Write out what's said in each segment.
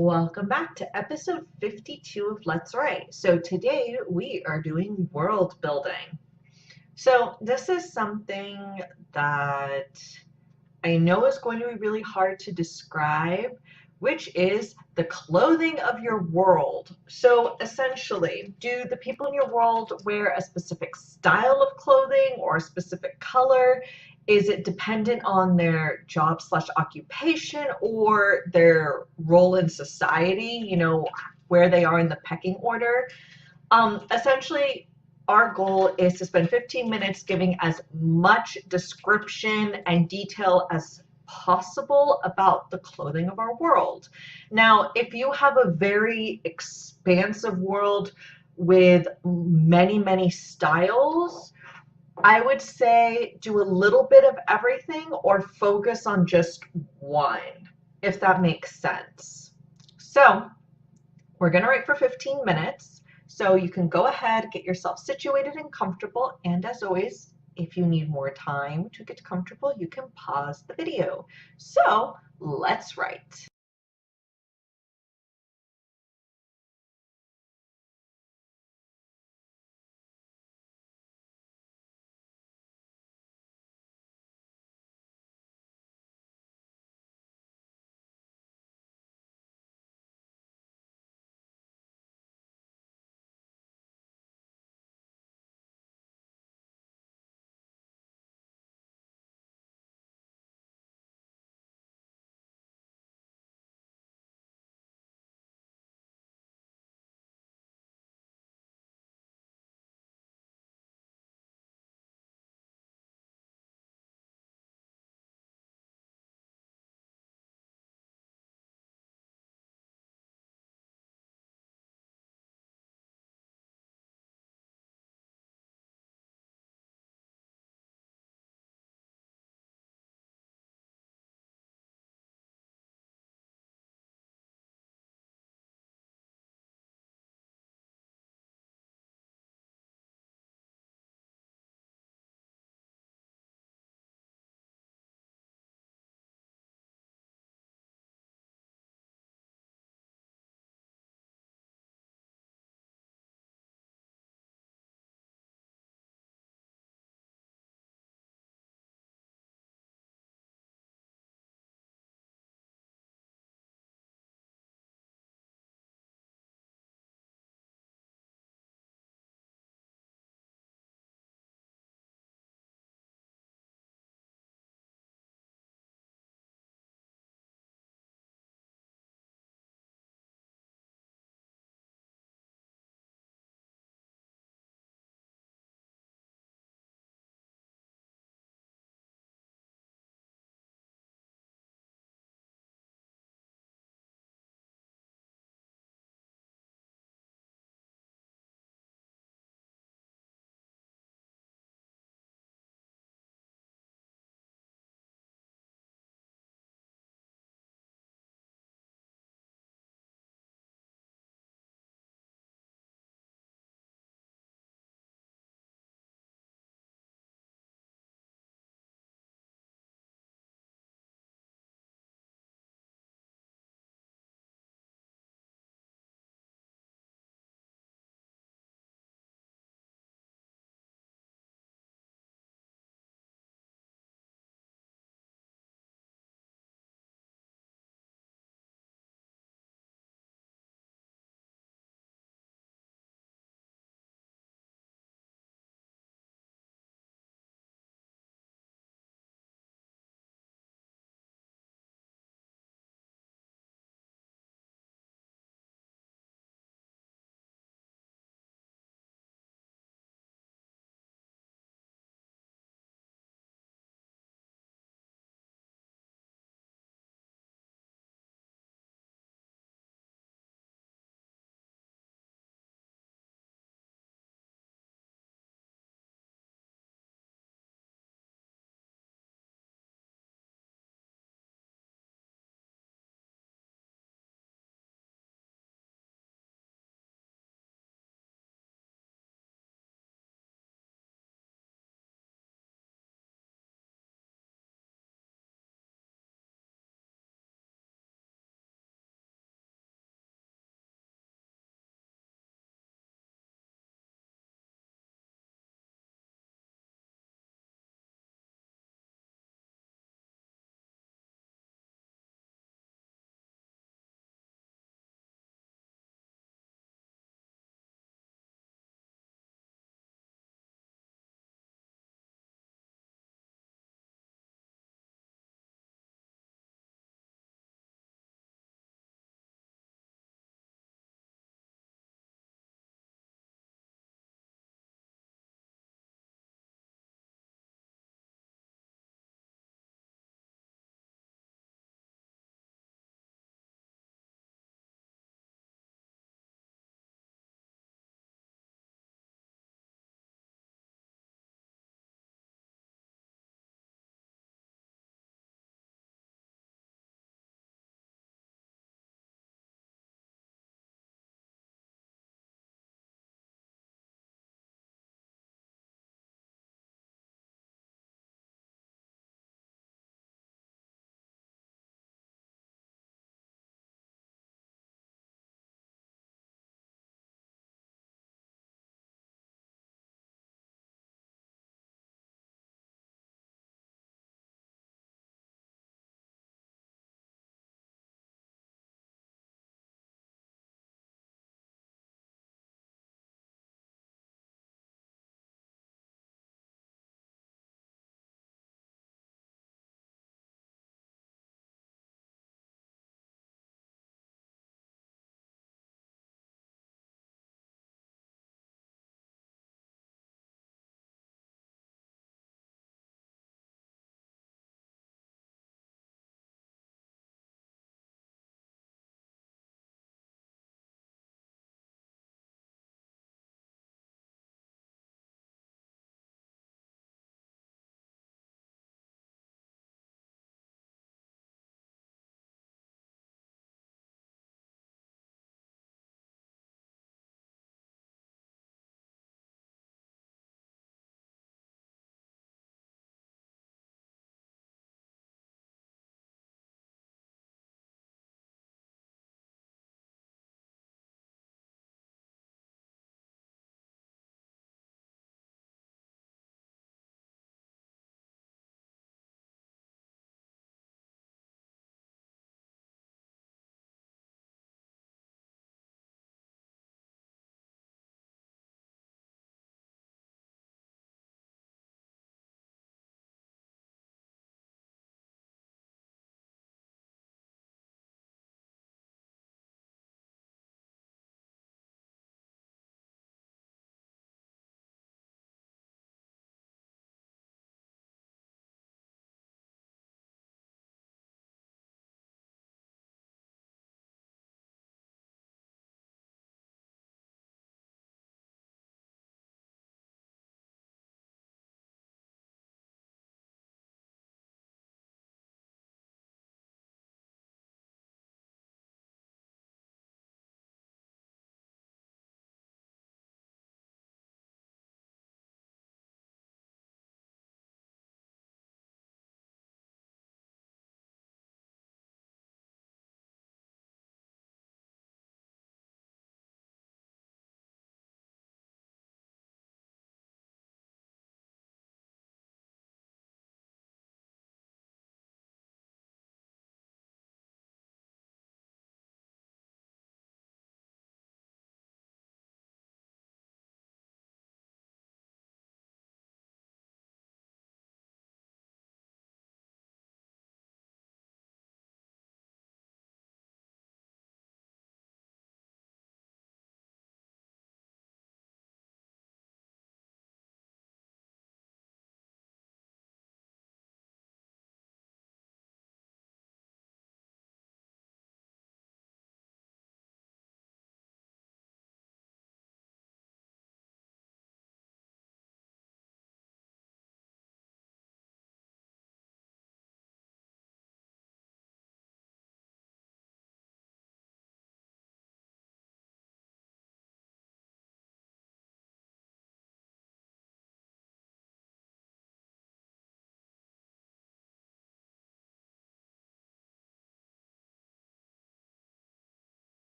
Welcome back to episode 52 of Let's Write. So today we are doing world building. So this is something that I know is going to be really hard to describe, which is the clothing of your world. So essentially, do the people in your world wear a specific style of clothing or a specific color? Is it dependent on their job slash occupation or their role in society, where they are in the pecking order? Essentially, our goal is to spend 15 minutes giving as much description and detail as possible about the clothing of our world. Now, if you have a very expansive world with many, many styles, I would say do a little bit of everything or focus on just one, if that makes sense. So, we're going to write for 15 minutes. So you can go ahead, get yourself situated and comfortable. And as always, if you need more time to get comfortable, you can pause the video. So let's write.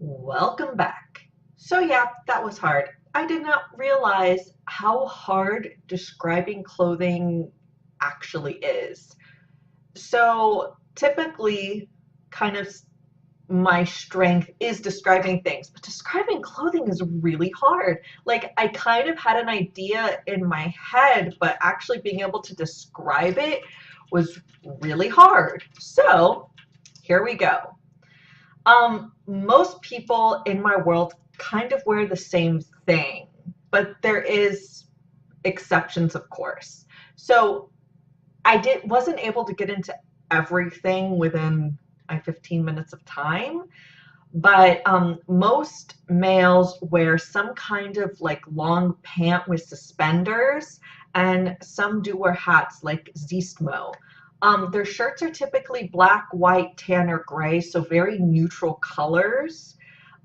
Welcome back. So yeah, that was hard. I did not realize how hard describing clothing actually is. So typically, kind of my strength is describing things, but describing clothing is really hard. Like I kind of had an idea in my head, but actually being able to describe it was really hard. So here we go. Most people in my world kind of wear the same thing, but there is exceptions, of course. So wasn't able to get into everything within 15 minutes of time, but most males wear some kind of like long pant with suspenders, and some do wear hats like Zistmo. Their shirts are typically black, white, tan, or gray, so very neutral colors.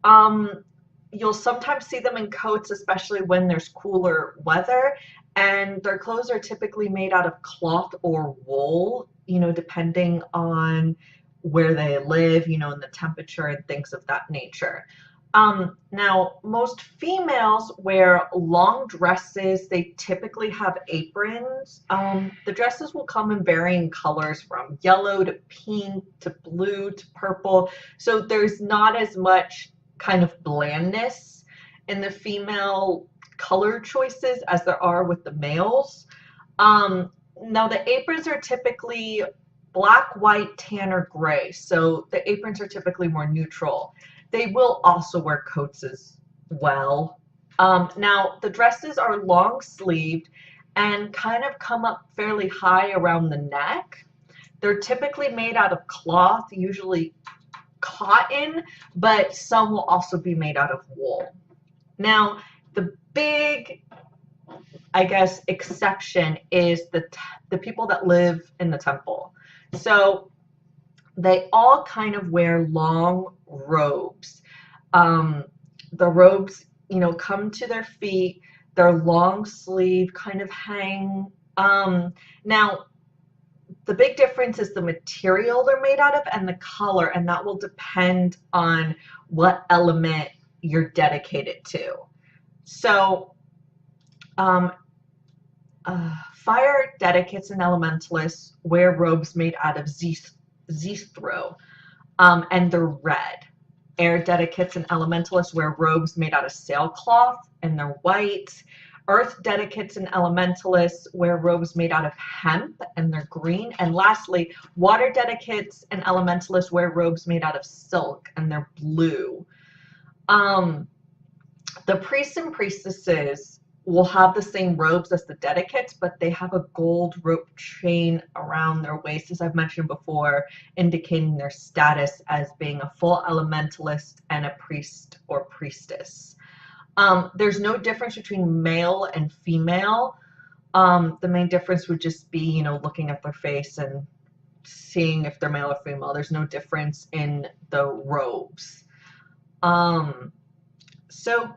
Um, you'll sometimes see them in coats, especially when there's cooler weather, and their clothes are typically made out of cloth or wool, depending on where they live, and the temperature and things of that nature. Now, most females wear long dresses. They typically have aprons. The dresses will come in varying colors from yellow to pink to blue to purple. So there's not as much kind of blandness in the female color choices as there are with the males. Now, the aprons are typically black, white, tan, or gray. So the aprons are typically more neutral. They will also wear coats as well. Now, the dresses are long sleeved and kind of come up fairly high around the neck. They're typically made out of cloth, usually cotton, but some will also be made out of wool. Now, the big, I guess, exception is the people that live in the temple. So they all kind of wear long robes. The robes, come to their feet. They're long sleeve, kind of hang. Now, the big difference is the material they're made out of and the color, and that will depend on what element you're dedicated to. So, fire dedicates and elementalists wear robes made out of zithro, and they're red. Air dedicates and elementalists wear robes made out of sailcloth, and they're white. Earth dedicates and elementalists wear robes made out of hemp, and they're green. And lastly, water dedicates and elementalists wear robes made out of silk, and they're blue. The priests and priestesses will have the same robes as the dedicates, but they have a gold rope chain around their waist, as I've mentioned before, indicating their status as being a full elementalist and a priest or priestess. There's no difference between male and female. The main difference would just be, looking at their face and seeing if they're male or female. There's no difference in the robes. So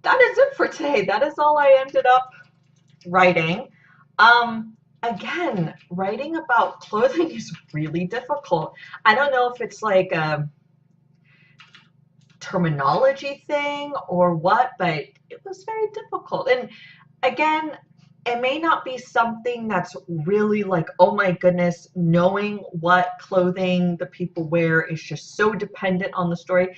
that is it for today. That is all I ended up writing. Again, writing about clothing is really difficult. I don't know if it's like a terminology thing or what, but it was very difficult. And again, it may not be something that's really like, oh my goodness, knowing what clothing the people wear is just so dependent on the story.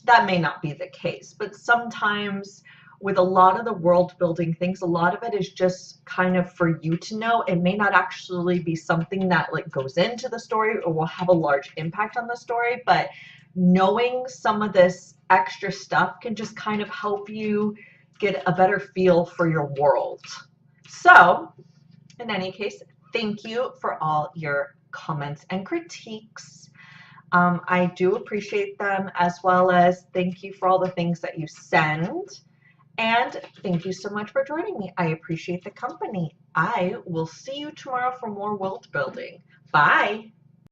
That may not be the case, but sometimes with a lot of the world building things, a lot of it is just kind of for you to know. It may not actually be something that like goes into the story or will have a large impact on the story, but knowing some of this extra stuff can just kind of help you get a better feel for your world. So in any case, thank you for all your comments and critiques. I do appreciate them, as well as thank you for all the things that you send. And thank you so much for joining me. I appreciate the company. I will see you tomorrow for more world building. Bye.